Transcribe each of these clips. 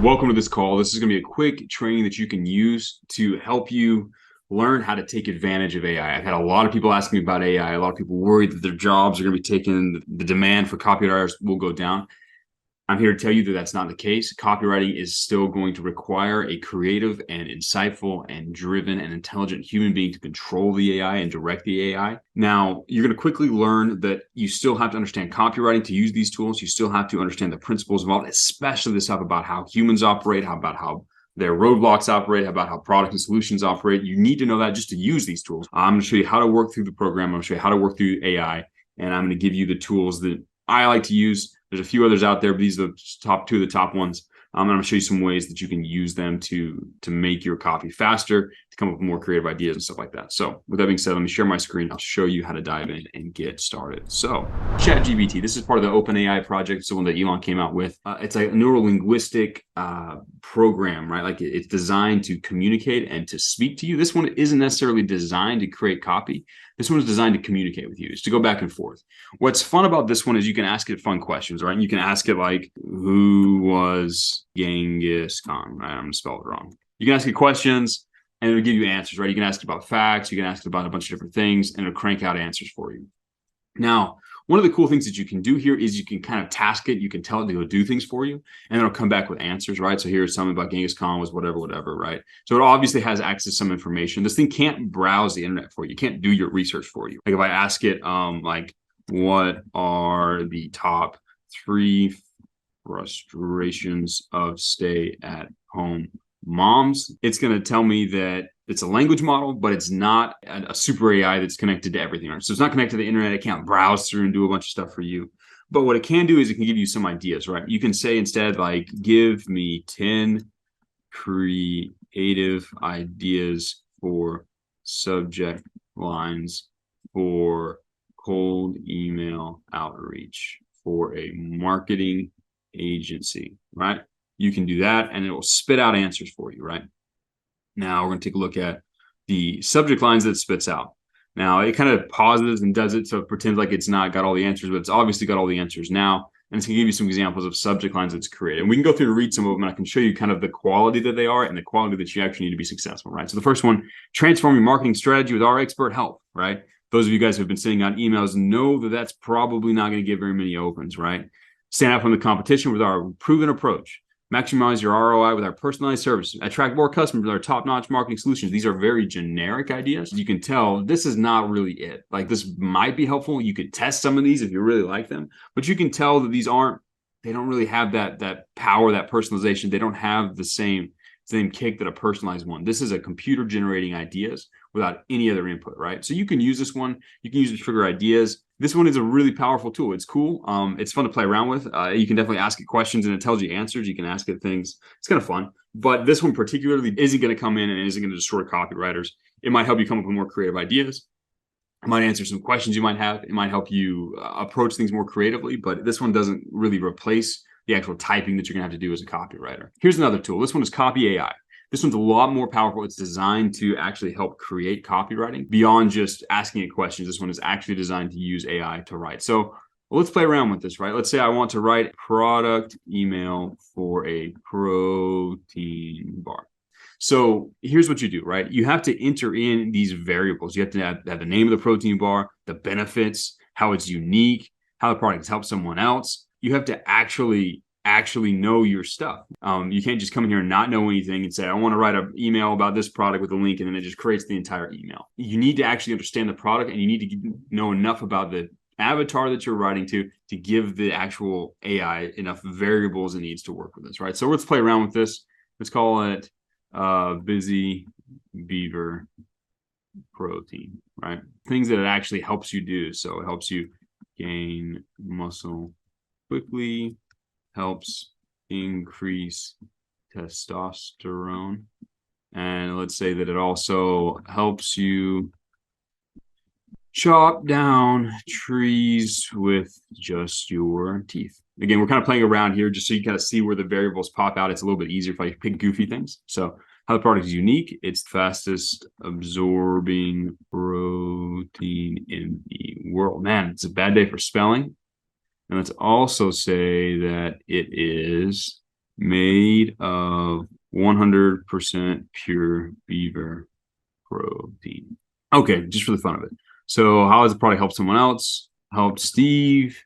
Welcome to this call. This is going to be a quick training that you can use to help you learn how to take advantage of AI. I've had a lot of people asking me about AI. A lot of people worried that their jobs are going to be taken, the demand for copywriters will go down. I'm here to tell you that that's not the case. Copywriting is still going to require a creative and insightful and driven and intelligent human being to control the AI and direct the AI. Now, you're going to quickly learn that you still have to understand copywriting to use these tools. You still have to understand the principles involved, especially the stuff about how humans operate, how their roadblocks operate, about how products and solutions operate. You need to know that just to use these tools. I'm going to show you how to work through the program. I'm going to show you how to work through AI, and I'm going to give you the tools that I like to use. There's a few others out there, but these are the top two of the top ones. I'm going to show you some ways that you can use them to make your copy faster, to come up with more creative ideas and stuff like that. So with that being said, let me share my screen. I'll show you how to dive in and get started. So ChatGPT, this is part of the OpenAI project. It's the one that Elon came out with. It's a neurolinguistic program, right? Like it's designed to communicate and to speak to you. This one isn't necessarily designed to create copy. This one is designed to communicate with you, is to go back and forth. What's fun about this one is you can ask it fun questions, right? And you can ask it like, who was Genghis Khan? Right? I'm going to spell it wrong. You can ask it questions and it'll give you answers, right? You can ask it about facts. You can ask it about a bunch of different things and it'll crank out answers for you. Now, one of the cool things that you can do here is you can kind of task it. You can tell it to go do things for you, and it'll come back with answers, right? So here's something about Genghis Khan was whatever, right? So it obviously has access to some information. This thing can't browse the internet for you. It can't do your research for you. Like if I ask it, like, what are the top 3 frustrations of stay-at-home moms? It's going to tell me that it's a language model, but it's not a super AI that's connected to everything. So it's not connected to the internet. It can't browse through and do a bunch of stuff for you. But what it can do is it can give you some ideas, right? You can say instead, like, give me 10 creative ideas for subject lines for cold email outreach for a marketing agency, right? You can do that and it will spit out answers for you, right? Now we're going to take a look at the subject lines that it spits out. Now it kind of pauses and does it so it pretends like it's not got all the answers, but it's obviously got all the answers now. And it's going to give you some examples of subject lines that's created. And we can go through and read some of them, and I can show you kind of the quality that they are and the quality that you actually need to be successful, right? So the first one, transform your marketing strategy with our expert help, right? Those of you guys who have been sending out emails know that that's probably not going to get very many opens, right? Stand out from the competition with our proven approach. Maximize your ROI with our personalized services. Attract more customers with our top-notch marketing solutions. These are very generic ideas. You can tell this is not really it. Like, this might be helpful. You could test some of these if you really like them, but you can tell that they don't really have that power, that personalization. They don't have the same kick that a personalized one. This is a computer generating ideas without any other input, right? So you can use this one. You can use it to trigger ideas. This one is a really powerful tool. It's cool. It's fun to play around with. You can definitely ask it questions and it tells you answers. You can ask it things. It's kind of fun. But this one particularly isn't going to come in and isn't going to destroy copywriters. It might help you come up with more creative ideas. It might answer some questions you might have. It might help you approach things more creatively. But this one doesn't really replace the actual typing that you're going to have to do as a copywriter. Here's another tool. This one is Copy AI. This one's a lot more powerful. It's designed to actually help create copywriting beyond just asking it questions. This one is actually designed to use AI to write. So let's play around with this, right? Let's say I want to write product email for a protein bar. So here's what you do, right? You have to enter in these variables. You have to have the name of the protein bar, the benefits, how it's unique, how the product has helped someone else. You have to actually know your stuff. You can't just come in here and not know anything and say, I want to write an email about this product with a link, and then it just creates the entire email. You need to actually understand the product, and you need to know enough about the avatar that you're writing to give the actual AI enough variables it needs to work with this, right? So let's play around with this. Let's call it Busy Beaver Protein, right? Things that it actually helps you do. So it helps you gain muscle quickly, helps increase testosterone, and let's say that it also helps you chop down trees with just your teeth. Again, we're kind of playing around here just so you kind of see where the variables pop out. It's a little bit easier if I pick goofy things. So how the product is unique. It's the fastest absorbing protein in the world. Man, it's a bad day for spelling. And let's also say that it is made of 100% pure beaver protein. Okay, just for the fun of it. So how does the product help someone else? Help Steve,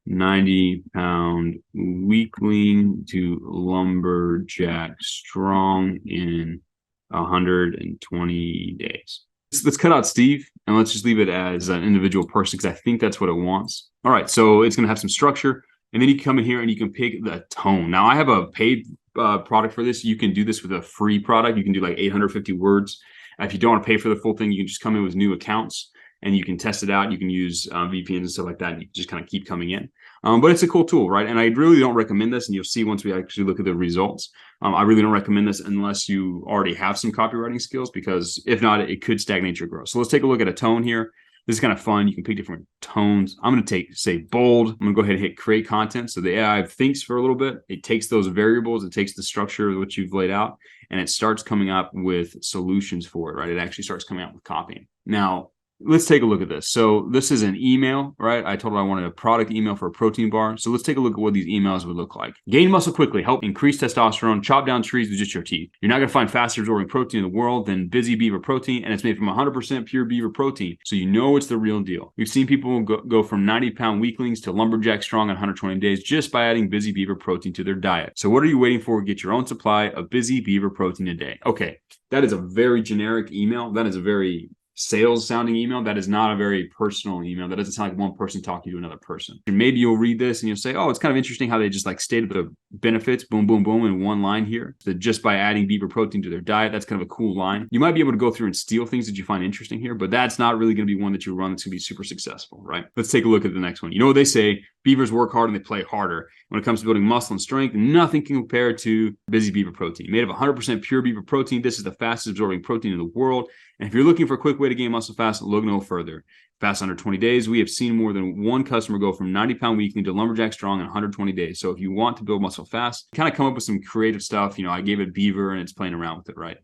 90-pound weakling, to lumberjack strong in 120 days. Let's cut out Steve and let's just leave it as an individual person because I think that's what it wants. All right, so it's going to have some structure. And then you come in here and you can pick the tone. Now, I have a paid product for this. You can do this with a free product. You can do like 850 words. If you don't want to pay for the full thing, you can just come in with new accounts and you can test it out. You can use VPNs and stuff like that. And you can just kind of keep coming in. But it's a cool tool, right? And I really don't recommend this. And you'll see once we actually look at the results. I really don't recommend this unless you already have some copywriting skills, because if not, it could stagnate your growth. So let's take a look at a tone here. This is kind of fun. You can pick different tones. I'm going to say bold. I'm going to go ahead and hit create content. So the AI thinks for a little bit. It takes those variables. It takes the structure of what you've laid out, and it starts coming up with solutions for it, right? It actually starts coming out with copying. Now, let's take a look at this. So this is an email, right? I told her I wanted a product email for a protein bar. So let's take a look at what these emails would look like. Gain muscle quickly, help increase testosterone, chop down trees with just your teeth. You're not going to find faster absorbing protein in the world than Busy Beaver protein, and it's made from 100% pure beaver protein. So you know it's the real deal. We've seen people go from 90-pound weaklings to lumberjack strong in 120 days just by adding Busy Beaver protein to their diet. So what are you waiting for? Get your own supply of Busy Beaver protein a day. Okay, that is a very generic email. That is a very sales sounding email. That is not a very personal email. That doesn't sound like one person talking to another person. And maybe you'll read this and you'll say, oh, it's kind of interesting how they just like stated the benefits, boom, boom, boom, in one line here. That just by adding beaver protein to their diet, that's kind of a cool line. You might be able to go through and steal things that you find interesting here, but that's not really going to be one that you run that's going to be super successful, right? Let's take a look at the next one. You know what they say? Beavers work hard and they play harder. When it comes to building muscle and strength, nothing can compare to Busy Beaver protein. Made of 100% pure beaver protein, this is the fastest absorbing protein in the world. And if you're looking for a quick way to gain muscle fast, look no further. Fast under 20 days, we have seen more than one customer go from 90-pound weakling to lumberjack strong in 120 days. So if you want to build muscle fast, kind of come up with some creative stuff. You know, I gave it beaver and it's playing around with it, right?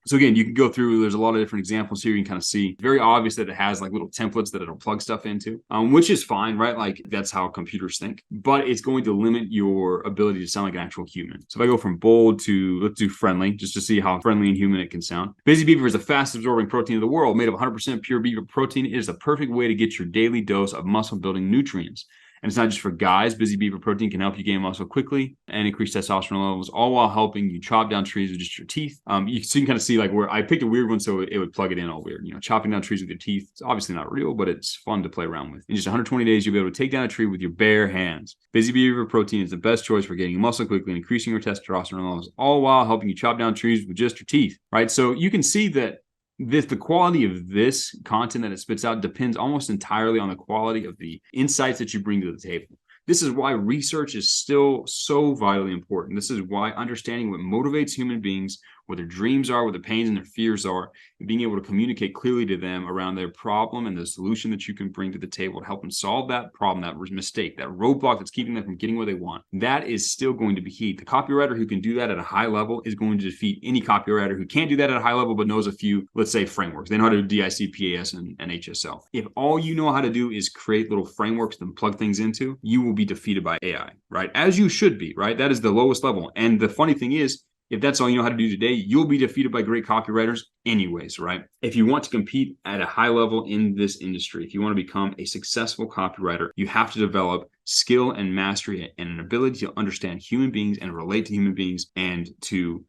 So again, you can go through, there's a lot of different examples here. You can kind of see, it's very obvious that it has like little templates that it'll plug stuff into, which is fine, right? Like that's how computers think, but it's going to limit your ability to sound like an actual human. So if I go from bold to, let's do friendly, just to see how friendly and human it can sound. Busy Beaver is the fastest absorbing protein in the world, made of 100% pure beaver protein. It is the perfect way to get your daily dose of muscle building nutrients. And it's not just for guys. Busy Beaver protein can help you gain muscle quickly and increase testosterone levels, all while helping you chop down trees with just your teeth. You can kind of see like where I picked a weird one, so it would plug it in all weird. You know, chopping down trees with your teeth. It's obviously not real, but it's fun to play around with. In just 120 days, you'll be able to take down a tree with your bare hands. Busy Beaver protein is the best choice for getting muscle quickly and increasing your testosterone levels, all while helping you chop down trees with just your teeth, right? So you can see that the quality of this content that it spits out depends almost entirely on the quality of the insights that you bring to the table. This is why research is still so vitally important. This is why understanding what motivates human beings, what their dreams are, what their pains and their fears are, and being able to communicate clearly to them around their problem and the solution that you can bring to the table to help them solve that problem, that mistake, that roadblock that's keeping them from getting what they want. That is still going to be key. The copywriter who can do that at a high level is going to defeat any copywriter who can't do that at a high level but knows a few, let's say, frameworks. They know how to do DIC, PAS, and HSL. If all you know how to do is create little frameworks and plug things into, you will be defeated by AI, right? As you should be, right? That is the lowest level. And the funny thing is, if that's all you know how to do today, you'll be defeated by great copywriters anyways, right? If you want to compete at a high level in this industry, if you want to become a successful copywriter, you have to develop skill and mastery and an ability to understand human beings and relate to human beings and to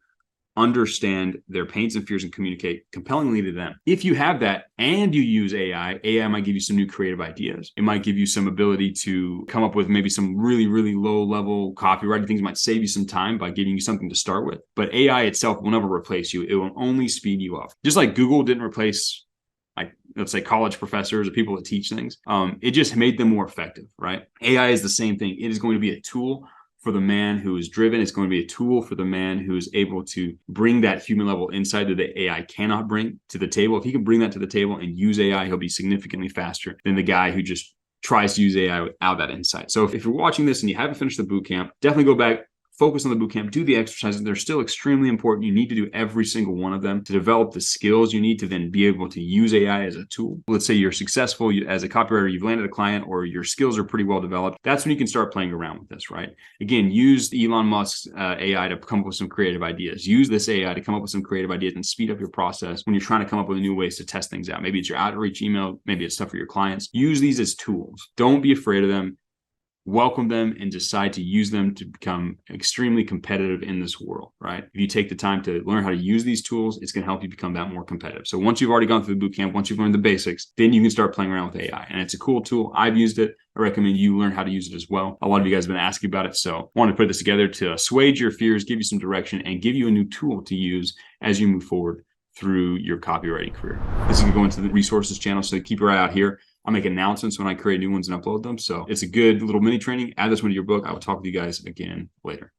understand their pains and fears and communicate compellingly to them. If you have that and you use AI, AI might give you some new creative ideas. It might give you some ability to come up with maybe some really, really low level copywriting things. It might save you some time by giving you something to start with. But AI itself will never replace you. It will only speed you up. Just like Google didn't replace, like, let's say, college professors or people that teach things. It just made them more effective, right? AI is the same thing. It is going to be a tool for the man who is driven. It's going to be a tool for the man who is able to bring that human level insight that the AI cannot bring to the table. If he can bring that to the table and use AI, he'll be significantly faster than the guy who just tries to use AI without that insight. So if you're watching this and you haven't finished the bootcamp, definitely go back, focus on the bootcamp, do the exercises. They're still extremely important. You need to do every single one of them to develop the skills you need to then be able to use AI as a tool. Let's say you're successful as a copywriter, you've landed a client, or your skills are pretty well developed. That's when you can start playing around with this, right? Again, use Elon Musk's AI to come up with some creative ideas. Use this AI to come up with some creative ideas and speed up your process when you're trying to come up with new ways to test things out. Maybe it's your outreach email, maybe it's stuff for your clients. Use these as tools. Don't be afraid of them. Welcome them and decide to use them to become extremely competitive in this world, right? If you take the time to learn how to use these tools, it's going to help you become that more competitive. So once you've already gone through the bootcamp, once you've learned the basics, then you can start playing around with AI. And it's a cool tool. I've used it. I recommend you learn how to use it as well. A lot of you guys have been asking about it. So I wanted to put this together to assuage your fears, give you some direction, and give you a new tool to use as you move forward through your copywriting career. This is going to go into the resources channel. So keep your eye out here. I'll make announcements when I create new ones and upload them. So it's a good little mini training. Add this one to your book. I will talk with you guys again later.